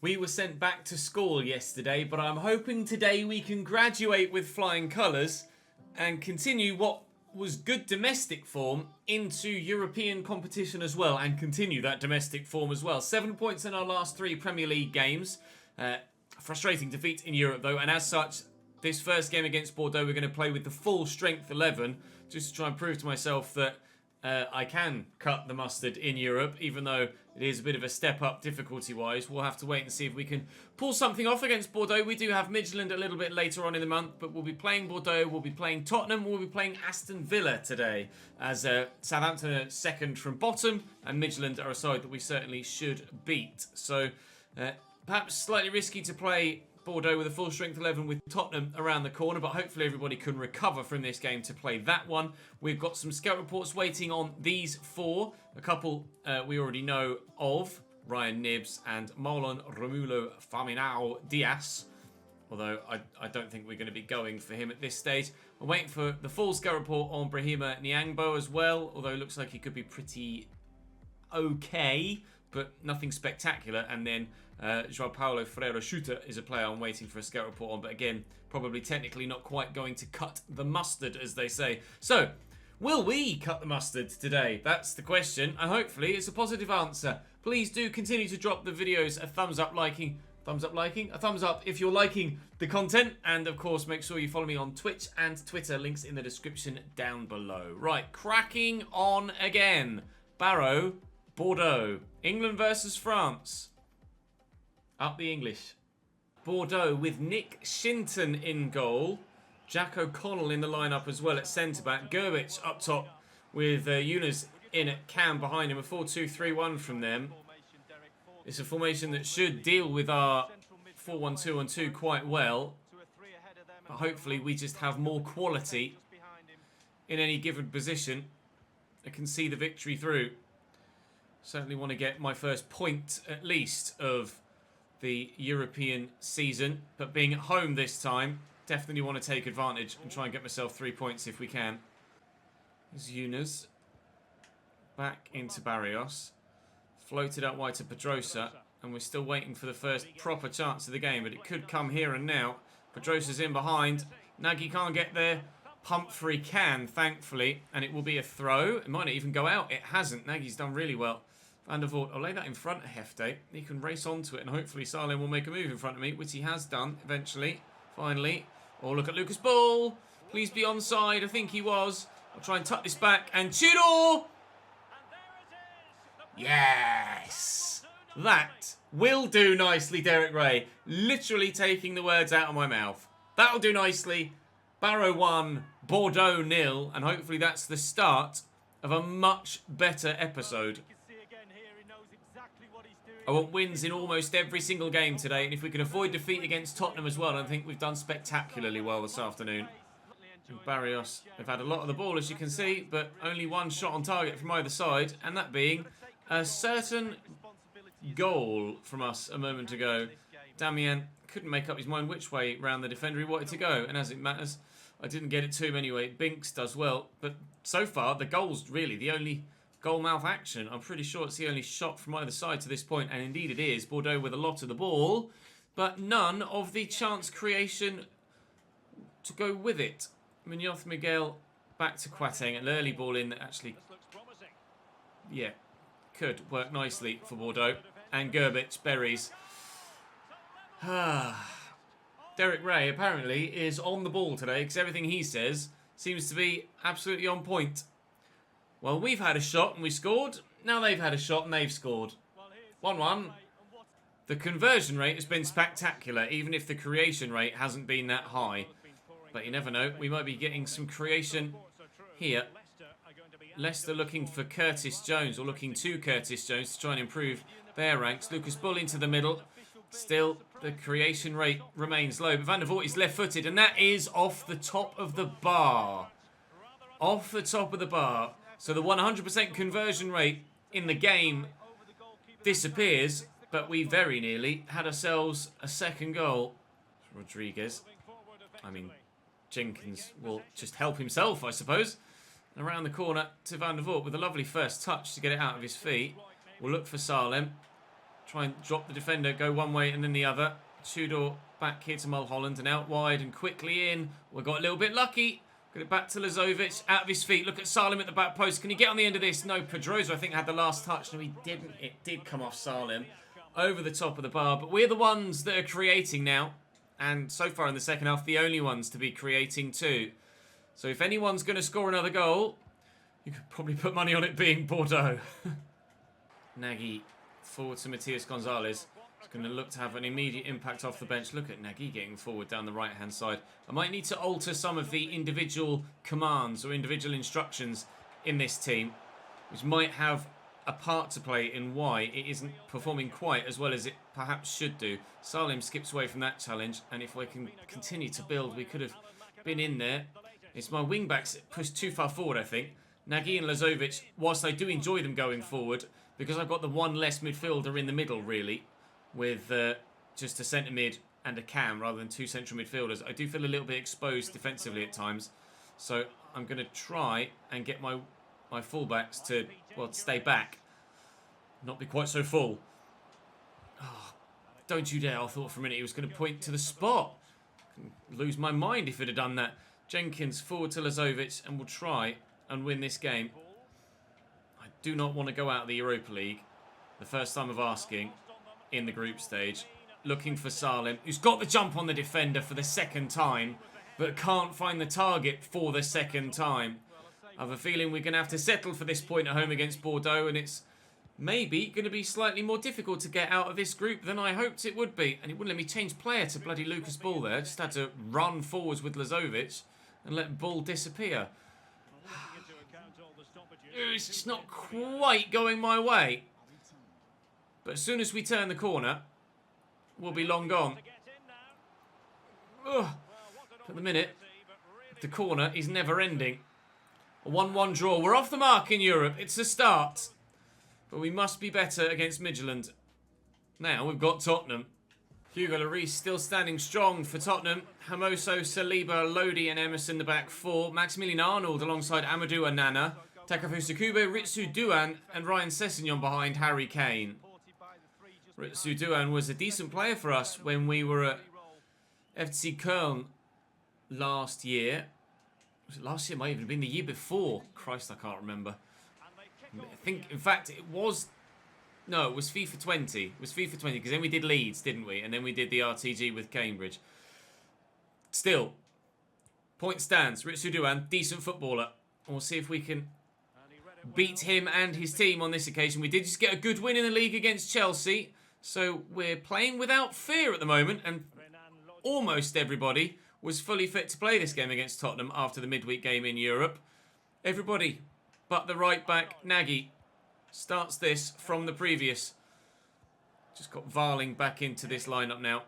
We were sent back to school yesterday, but I'm hoping today we can graduate with flying colours and continue what was good domestic form into European competition as well, and continue that domestic form as well. 7 points in our last 3 Premier League games. Frustrating defeat in Europe though, and as such, this first game against Bordeaux we're going to play with the full strength 11, just to try and prove to myself that I can cut the mustard in Europe, even though it is a bit of a step up difficulty-wise. We'll have to wait and see if we can pull something off against Bordeaux. We do have Midtjylland a little bit later on in the month, but we'll be playing Bordeaux, we'll be playing Tottenham, we'll be playing Aston Villa today, as Southampton are second from bottom, and Midtjylland are a side that we certainly should beat. So, perhaps slightly risky to play Bordeaux with a full strength 11 with Tottenham around the corner, but hopefully everybody can recover from this game to play that one. We've got some scout reports waiting on these 4. A couple we already know of, Ryan Nibbs and Marlon Romulo Faminao Diaz, although I don't think we're going to be going for him at this stage. We're waiting for the full scout report on Brahima Nyangbo as well, although it looks like he could be pretty okay, but nothing spectacular. And then João Paulo Ferreira Shooter is a player I'm waiting for a scout report on, but again, probably technically not quite going to cut the mustard, as they say. So, will we cut the mustard today? That's the question, and hopefully it's a positive answer. Please do continue to drop the videos a thumbs up if you're liking the content, and of course make sure you follow me on Twitch and Twitter, links in the description down below. Right, cracking on again. Barrow, Bordeaux, England versus France. Up the English. Bordeaux with Nick Shinton in goal. Jack O'Connell in the lineup as well at centre-back. Gerwich up top with Younes in at cam behind him. A 4-2-3-1 from them. It's a formation that should deal with our 4-1-2-1-2 quite well. But hopefully we just have more quality in any given position that can see the victory through. Certainly want to get my first point at least of the European season, but being at home this time, definitely want to take advantage and try and get myself 3 points if we can. There's Younes back into Barrios, floated out wide to Pedrosa, and we're still waiting for the first proper chance of the game, but it could come here and now. Pedrosa's in behind, Nagy can't get there, Pumphrey can, thankfully, and it will be a throw. It might not even go out. It hasn't. Nagy's done really well. Van der Voort, I'll lay that in front of Hefte. He can race onto it, and hopefully Salem will make a move in front of me, which he has done eventually, finally. Oh, look at Lucas Ball. Please be onside. I think he was. I'll try and tuck this back, and Tudor! Yes! That will do nicely, Derek Ray. Literally taking the words out of my mouth. That'll do nicely. Barrow 1, Bordeaux 0, and hopefully that's the start of a much better episode. I want wins in almost every single game today, and if we can avoid defeat against Tottenham as well, I think we've done spectacularly well this afternoon. And Barrios have had a lot of the ball, as you can see, but only one shot on target from either side, and that being a certain goal from us a moment ago. Damien couldn't make up his mind which way round the defender he wanted to go, and as it matters, I didn't get it to him anyway. Binks does well, but so far the goal's really the only goal-mouth action. I'm pretty sure it's the only shot from either side to this point, and indeed it is. Bordeaux with a lot of the ball, but none of the chance creation to go with it. Munoz Miguel back to Quateng, an early ball in that actually, yeah, could work nicely for Bordeaux. And Gerwich buries. Derek Ray apparently is on the ball today, because everything he says seems to be absolutely on point. Well, we've had a shot and we scored. Now they've had a shot and they've scored. 1-1. The conversion rate has been spectacular, even if the creation rate hasn't been that high. But you never know. We might be getting some creation here. Leicester looking for Curtis Jones, or looking to Curtis Jones to try and improve their ranks. Lucas Bull into the middle. Still, the creation rate remains low. But Van der Voort is left-footed, and that is off the top of the bar. Off the top of the bar. So the 100% conversion rate in the game disappears, but we very nearly had ourselves a second goal. Rodriguez. I mean, Jenkins will just help himself, I suppose. And around the corner to Van der Voort with a lovely first touch to get it out of his feet. We'll look for Salem. Try and drop the defender, go one way and then the other. Tudor back here to Mulholland and out wide and quickly in. We got a little bit lucky. Got it back to Lazovic, out of his feet. Look at Salim at the back post. Can he get on the end of this? No, Pedroza, I think, had the last touch. No, he didn't. It did come off Salim over the top of the bar. But we're the ones that are creating now. And so far in the second half, the only ones to be creating too. So if anyone's going to score another goal, you could probably put money on it being Bordeaux. Nagy forward to Matias Gonzalez. He's going to look to have an immediate impact off the bench. Look at Nagy getting forward down the right-hand side. I might need to alter some of the individual commands or individual instructions in this team, which might have a part to play in why it isn't performing quite as well as it perhaps should do. Salim skips away from that challenge, and if we can continue to build, we could have been in there. It's my wing-backs pushed too far forward, I think. Nagy and Lazovic, whilst I do enjoy them going forward, because I've got the one less midfielder in the middle, really, with just a centre mid and a cam rather than two central midfielders, I do feel a little bit exposed defensively at times. So I'm going to try and get my fullbacks to, well, stay back, not be quite so full. Oh, don't you dare. I thought for a minute he was going to point to the spot. Lose my mind if he'd have done that. Jenkins forward to Lazovic, and we'll try and win this game. I do not want to go out of the Europa League. The first time of asking in the group stage. Looking for Salim, who's got the jump on the defender for the second time, but can't find the target for the second time. I have a feeling we're going to have to settle for this point at home against Bordeaux, and it's maybe going to be slightly more difficult to get out of this group than I hoped it would be. And it wouldn't let me change player to bloody Lucas Bull there. I just had to run forwards with Lazovic and let Bull disappear. It's just not quite going my way. But as soon as we turn the corner, we'll be long gone. Ugh. For the minute, the corner is never ending. A 1-1 draw. We're off the mark in Europe. It's a start. But we must be better against Midtjylland. Now we've got Tottenham. Hugo Lloris still standing strong for Tottenham. Hermoso, Saliba, Lodi and Emerson the back four. Maximilian Arnold alongside Amadou Onana. Takefusa Kube, Ritsu Douan and Ryan Sessegnon behind Harry Kane. Ritsu Douan was a decent player for us when we were at FC Köln last year. Was it last year? It might even have been the year before. Christ, I can't remember. I think, in fact, it was... No, it was FIFA 20. It was FIFA 20, because then we did Leeds, didn't we? And then we did the RTG with Cambridge. Still, point stands. Ritsu Douan, decent footballer. And we'll see if we can beat him and his team on this occasion. We did just get a good win in the league against Chelsea. So we're playing without fear at the moment. And almost everybody was fully fit to play this game against Tottenham after the midweek game in Europe. Everybody but the right back, Nagy, starts this from the previous. Just got Varling back into this lineup now.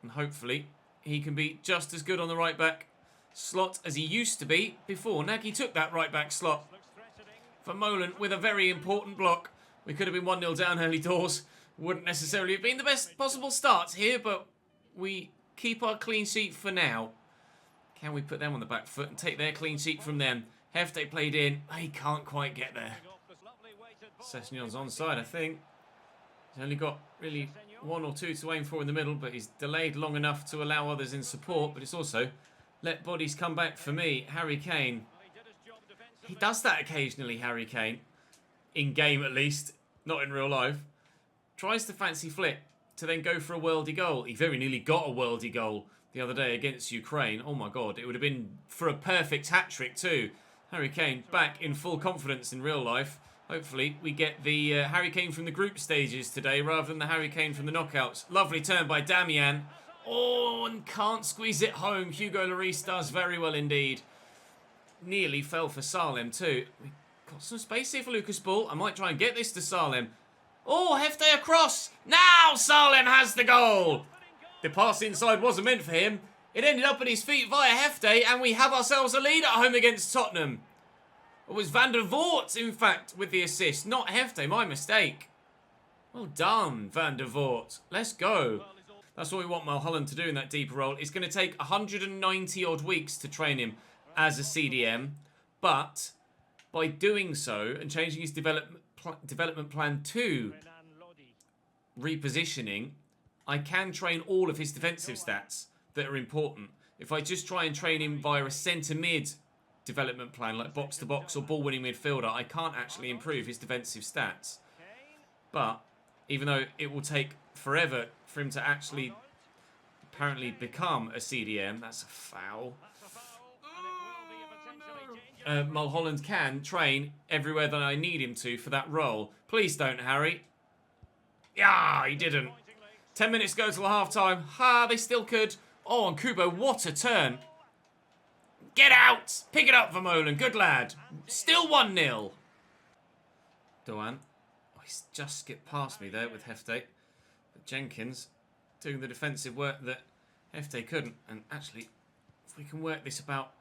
And hopefully he can be just as good on the right back slot as he used to be before Nagy took that right back slot. Vermeulen with a very important block. We could have been 1-0 down early doors. Wouldn't necessarily have been the best possible start here, but we keep our clean sheet for now. Can we put them on the back foot and take their clean sheet from them? Hefte played in. He can't quite get there. Sessegnon's onside, I think. He's only got really one or two to aim for in the middle, but he's delayed long enough to allow others in support. But it's also let bodies come back for me. Harry Kane. He does that occasionally, Harry Kane. In game, at least. Not in real life. Tries to fancy flick to then go for a worldie goal. He very nearly got a worldie goal the other day against Ukraine. Oh my God, it would have been for a perfect hat-trick too. Harry Kane back in full confidence in real life. Hopefully we get the Harry Kane from the group stages today rather than the Harry Kane from the knockouts. Lovely turn by Damian. Oh, and can't squeeze it home. Hugo Lloris does very well indeed. Nearly fell for Salim too. We got some space here for Lucas Bull. I might try and get this to Salim. Oh, Hefte across. Now Salim has the goal. The pass inside wasn't meant for him. It ended up at his feet via Hefte, and we have ourselves a lead at home against Tottenham. It was Van der Voort, in fact, with the assist, not Hefte, my mistake. Well done, Van der Voort. Let's go. That's what we want Mulholland to do in that deeper role. It's going to take 190 odd weeks to train him as a CDM, but by doing so and changing his development plan to repositioning, I can train all of his defensive stats that are important. If I just try and train him via a centre mid development plan, like box to box or ball winning midfielder, I can't actually improve his defensive stats. But even though it will take forever for him to actually apparently become a CDM, that's a foul. Mulholland can train everywhere that I need him to for that role. Please don't, Harry. Yeah, he didn't. 10 minutes go till half time. Ha, they still could. Oh, and Kubo, what a turn. Get out! Pick it up, Vermeulen. Good lad. Still 1-0. Doan. Oh, he's just skipped past me there with Hefte. But Jenkins doing the defensive work that Hefte couldn't. And actually, if we can work this about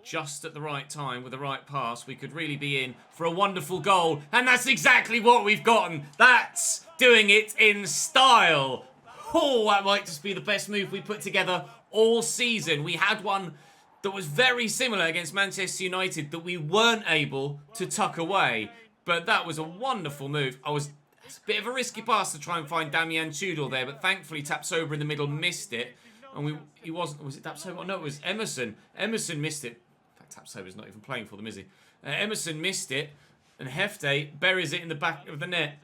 just at the right time with the right pass, we could really be in for a wonderful goal. And that's exactly what we've gotten. That's doing it in style. Oh, that might just be the best move we put together all season. We had one that was very similar against Manchester United that we weren't able to tuck away. But that was a wonderful move. It's a bit of a risky pass to try and find Damian Tudor there, but thankfully Tapsoba in the middle missed it. And he wasn't, was it Tapsoba? No, it was Emerson. Emerson missed it. In fact, Tapsoba's not even playing for them, is he? Emerson missed it, and Hefte buries it in the back of the net,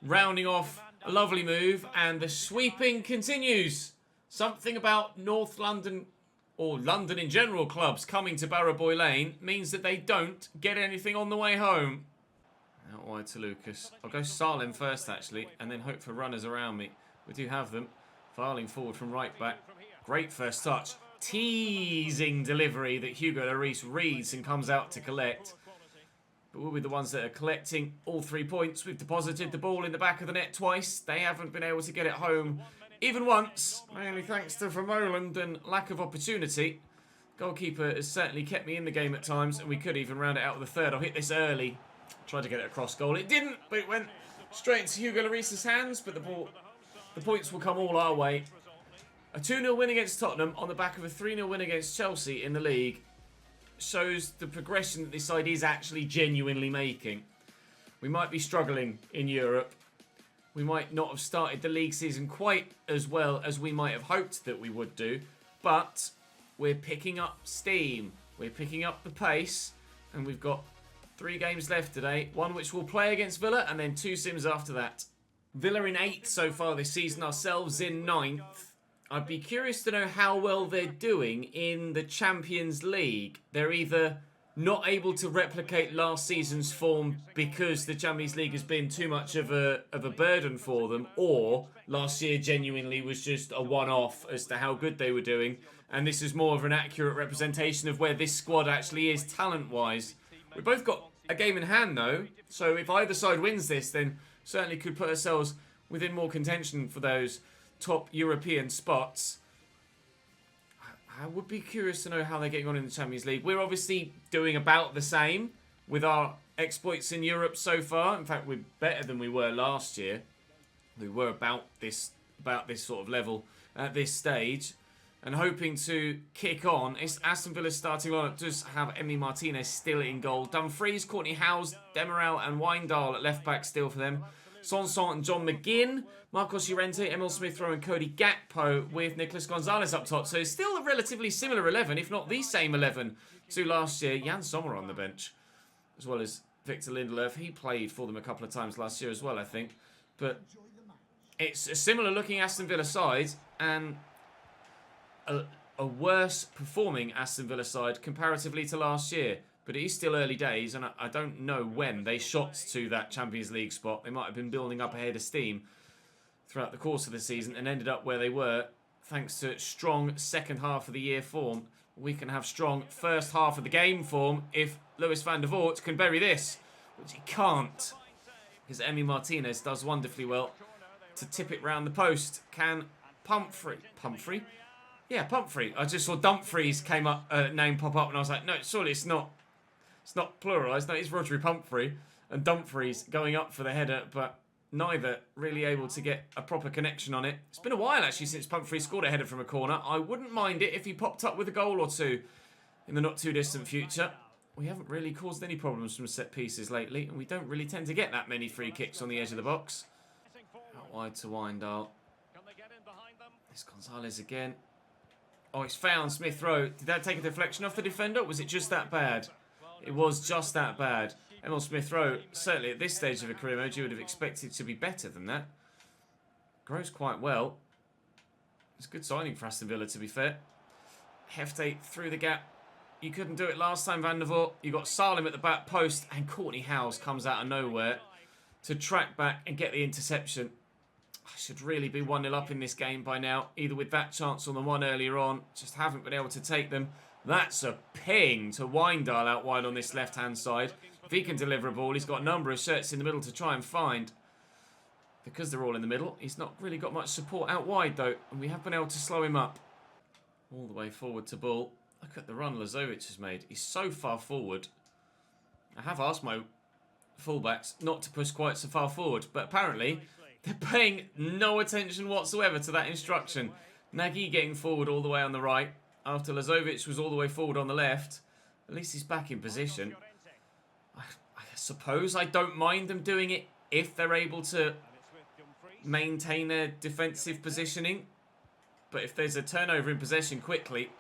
rounding off a lovely move, and the sweeping continues. Something about North London, or London in general, clubs coming to Barrowboy Lane means that they don't get anything on the way home. Out wide to Lucas. I'll go Salem first, actually, and then hope for runners around me. We do have them. Filing forward from right back. Great first touch. Teasing delivery that Hugo Lloris reads and comes out to collect. But we'll be the ones that are collecting all 3 points. We've deposited the ball in the back of the net twice. They haven't been able to get it home even once, mainly thanks to Vermeulen and lack of opportunity. Goalkeeper has certainly kept me in the game at times, and we could even round it out with a third. I'll hit this early. Tried to get it across goal. It didn't, but it went straight into Hugo Lloris's hands. But the points will come all our way. A 2-0 win against Tottenham on the back of a 3-0 win against Chelsea in the league shows the progression that this side is actually genuinely making. We might be struggling in Europe. We might not have started the league season quite as well as we might have hoped that we would do, but we're picking up steam. We're picking up the pace, and we've got 3 games left today. One which we'll play against Villa, and then 2 sims after that. Villa in 8th so far this season, ourselves in 9th. I'd be curious to know how well they're doing in the Champions League. They're either not able to replicate last season's form because the Champions League has been too much of a burden for them, or last year genuinely was just a one-off as to how good they were doing, and this is more of an accurate representation of where this squad actually is talent-wise. We've both got a game in hand, though, so if either side wins this, then certainly could put ourselves within more contention for those top European spots. I would be curious to know how they're getting on in the Champions League. We're obviously doing about the same with our exploits in Europe so far. In fact, we're better than we were last year. We were about this sort of level at this stage, and hoping to kick on. It's Aston Villa's starting lineup does have Emi Martinez still in goal. Dumfries, Courtney Howes, Demirel and Weindal at left back still for them. Sanson and John McGinn, Marcos Llorente, Emil Smith Rowe and Cody Gakpo with Nicolas Gonzalez up top. So it's still a relatively similar 11, if not the same 11 to last year. Jan Sommer on the bench, as well as Victor Lindelöf. He played for them a couple of times last year as well, I think. But it's a similar looking Aston Villa side, and a worse performing Aston Villa side comparatively to last year. But it is still early days, and I don't know when they shot to that Champions League spot. They might have been building up a head of steam throughout the course of the season and ended up where they were thanks to strong second half of the year form. We can have strong first half of the game form if Lewis van der Voort can bury this, which he can't, because Emi Martinez does wonderfully well to tip it round the post. Can Pumphrey? Yeah, Pumphrey. I just saw Dumfries came up, name pop up, and I was like, no, surely it's not. It's not pluralised. No, it's Rodri Pumphrey and Dumfries going up for the header, but neither really able to get a proper connection on it. It's been a while, actually, since Pumphrey scored a header from a corner. I wouldn't mind it if he popped up with a goal or two in the not-too-distant future. We haven't really caused any problems from set pieces lately, and we don't really tend to get that many free kicks on the edge of the box. Out Out wide to Windal. It's Gonzalez again. Oh, it's found Smith Rowe. Did that take a deflection off the defender? Or was it just that bad? It was just that bad. Emil Smith Rowe, certainly at this stage of a career mode, you would have expected to be better than that. Grows quite well. It's a good signing for Aston Villa, to be fair. Hefte through the gap. You couldn't do it last time, Van der Voort. You got Salim at the back post, and Courtney Howes comes out of nowhere to track back and get the interception. I should really be 1-0 up in this game by now, either with that chance or the one earlier on. Just haven't been able to take them. That's a ping to Windal out wide on this left-hand side. If he can deliver a ball, he's got a number of shirts in the middle to try and find. Because they're all in the middle, he's not really got much support out wide, though, and we have been able to slow him up. All the way forward to Bull. Look at the run Lazovic has made. He's so far forward. I have asked my fullbacks not to push quite so far forward, but apparently they're paying no attention whatsoever to that instruction. Nagy getting forward all the way on the right, after Lazovic was all the way forward on the left. At least he's back in position. I suppose I don't mind them doing it if they're able to maintain their defensive positioning. But if there's a turnover in possession quickly,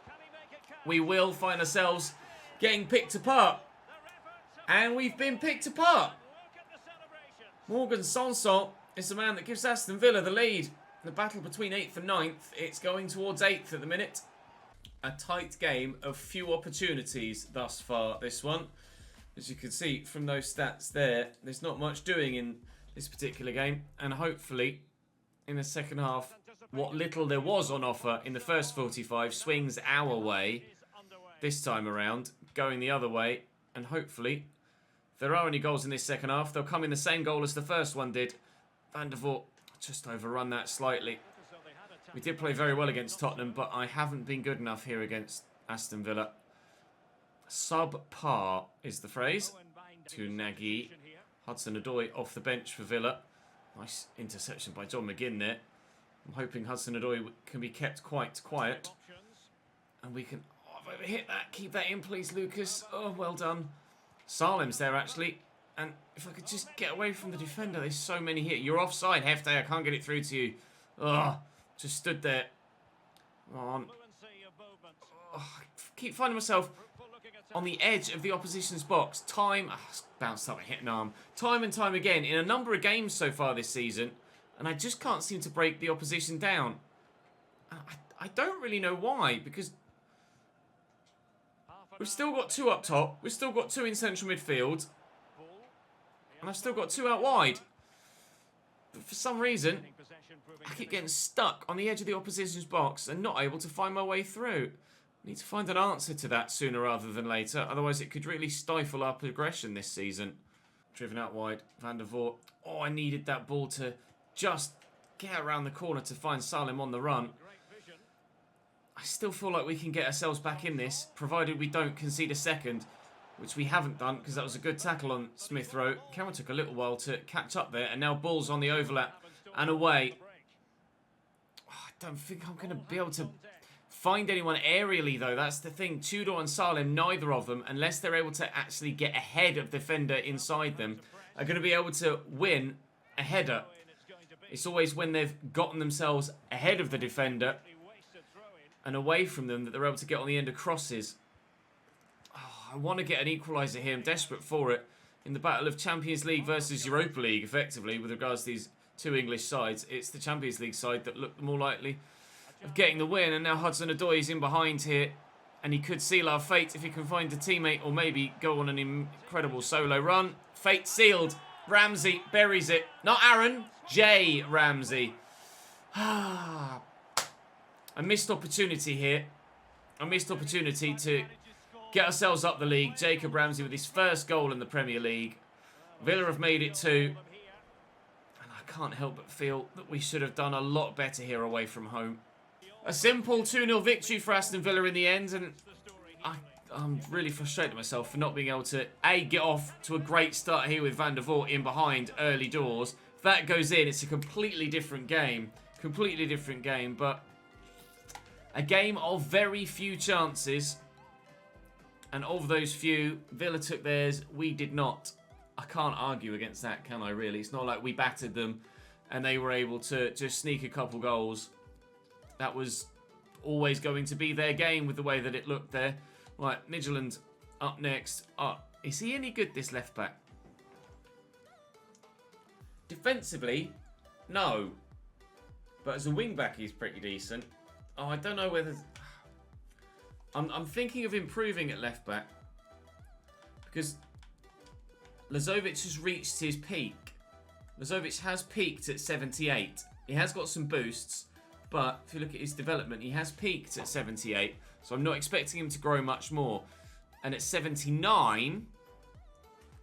we will find ourselves getting picked apart. And we've been picked apart. Morgan Sanson is the man that gives Aston Villa the lead. The battle between 8th and 9th, it's going towards 8th at the minute. A tight game of few opportunities thus far, this one. As you can see from those stats there, there's not much doing in this particular game. And hopefully, in the second half, what little there was on offer in the first 45 swings our way this time around, going the other way. And hopefully, if there are any goals in this second half, they'll come in the same goal as the first one did. Van der Voort just overrun that slightly. We did play very well against Tottenham, but I haven't been good enough here against Aston Villa. Subpar is the phrase. To Nagy. Hudson-Odoi off the bench for Villa. Nice interception by John McGinn there. I'm hoping Hudson-Odoi can be kept quite quiet. And we can... Oh, I've overhit that. Keep that in, please, Lucas. Oh, well done. Salim's there, actually. And if I could just get away from the defender. There's so many here. You're offside, Hefte. I can't get it through to you. Ugh. Just stood there. Come on. Oh, I keep finding myself on the edge of the opposition's box. Bounced up and hit an arm. Time and time again in a number of games so far this season. And I just can't seem to break the opposition down. I don't really know why. Because we've still got 2 up top. We've still got 2 in central midfield. And I've still got 2 out wide. But for some reason, I keep getting stuck on the edge of the opposition's box and not able to find my way through. I need to find an answer to that sooner rather than later. Otherwise, it could really stifle our progression this season. Driven out wide. Van der Voort. Oh, I needed that ball to just get around the corner to find Salim on the run. I still feel like we can get ourselves back in this, provided we don't concede a second, which we haven't done because that was a good tackle on Smith Rowe. Cameron took a little while to catch up there, and now Bull's on the overlap and away. Oh, I don't think I'm going to be able to find anyone aerially, though. That's the thing. Tudor and Salim, neither of them, unless they're able to actually get ahead of the defender inside them, are going to be able to win a header. It's always when they've gotten themselves ahead of the defender and away from them that they're able to get on the end of crosses. Oh, I want to get an equaliser here. I'm desperate for it. In the battle of Champions League versus Europa League, effectively, with regards to these 2 English sides, it's the Champions League side that looked more likely of getting the win. And now Hudson-Odoi is in behind here. And he could seal our fate if he can find a teammate or maybe go on an incredible solo run. Fate sealed. Ramsey buries it. Not Aaron. Jay Ramsey. A missed opportunity here. A missed opportunity to get ourselves up the league. Jacob Ramsey with his first goal in the Premier League. Villa have made it 2. And I can't help but feel that we should have done a lot better here away from home. A simple 2-0 victory for Aston Villa in the end. And I'm really frustrated myself for not being able to, A, get off to a great start here with Van der Voort in behind early doors. If that goes in, it's a completely different game. Completely different game, but a game of very few chances. And of those few, Villa took theirs, we did not. I can't argue against that, can I really? It's not like we battered them and they were able to just sneak a couple goals. That was always going to be their game with the way that it looked there. Right, Midtjylland up next. Oh, is he any good, this left back? Defensively, no. But as a wing back, he's pretty decent. Oh, I don't know whether... I'm thinking of improving at left back. Because Lazovic has reached his peak. Lazovic has peaked at 78. He has got some boosts. But if you look at his development, he has peaked at 78. So I'm not expecting him to grow much more. And at 79,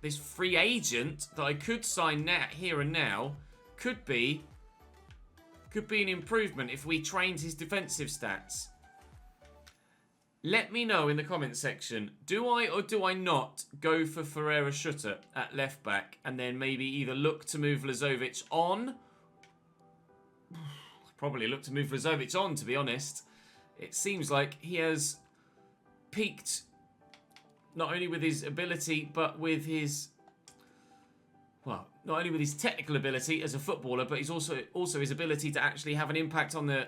this free agent that I could sign now, here and now could be an improvement if we trained his defensive stats. Let me know in the comment section, do I or do I not go for Ferreira Schutter at left back and then maybe either look to move Lazovic on? Probably look to move Lazovic on, to be honest. It seems like he has peaked not only with his ability, but with his... Well, not only with his technical ability as a footballer, but he's also his ability to actually have an impact on the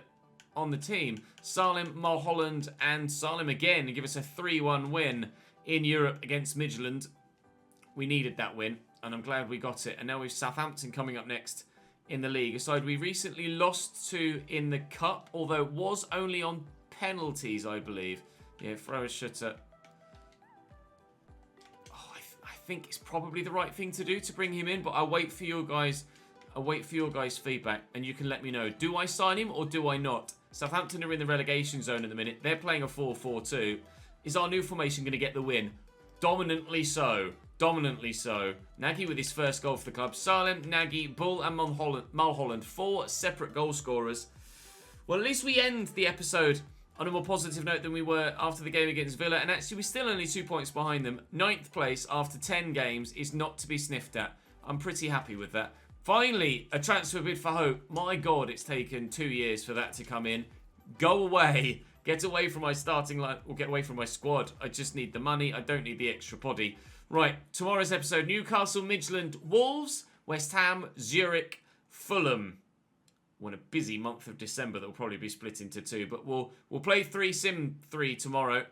team. Salem, Mulholland, and Salem again give us a 3-1 win in Europe against Midtjylland. We needed that win, and I'm glad we got it. And now we've Southampton coming up next in the league. A side we recently lost to in the Cup, although it was only on penalties, I believe. Yeah, Ferreira Schutter. I think it's probably the right thing to do to bring him in, but I'll wait for your guys. I'll wait for your guys' feedback, and you can let me know. Do I sign him or do I not? Southampton are in the relegation zone at the minute. They're playing a 4-4-2. Is our new formation going to get the win? Dominantly so. Dominantly so. Nagy with his first goal for the club. Salem, Nagy, Bull, and Mulholland. 4 separate goal scorers. Well, at least we end the episode on a more positive note than we were after the game against Villa. And actually, we're still only 2 points behind them. 9th place after 10 games is not to be sniffed at. I'm pretty happy with that. Finally, a transfer bid for Hope. My God, it's taken 2 years for that to come in. Go away. Get away from my starting line, or get away from my squad. I just need the money. I don't need the extra body. Right, tomorrow's episode. Newcastle, Midtjylland, Wolves, West Ham, Zurich, Fulham. What a busy month of December that will probably be split into 2. But we'll play Sim 3 tomorrow,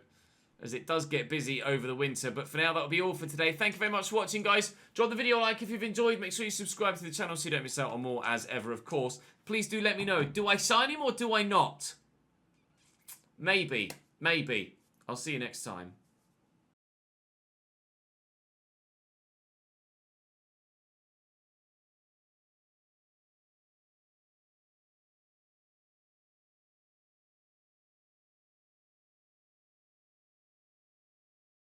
as it does get busy over the winter. But for now, that'll be all for today. Thank you very much for watching, guys. Drop the video a like if you've enjoyed. Make sure you subscribe to the channel so you don't miss out on more, as ever, of course. Please do let me know. Do I sign him or do I not? Maybe. Maybe. I'll see you next time.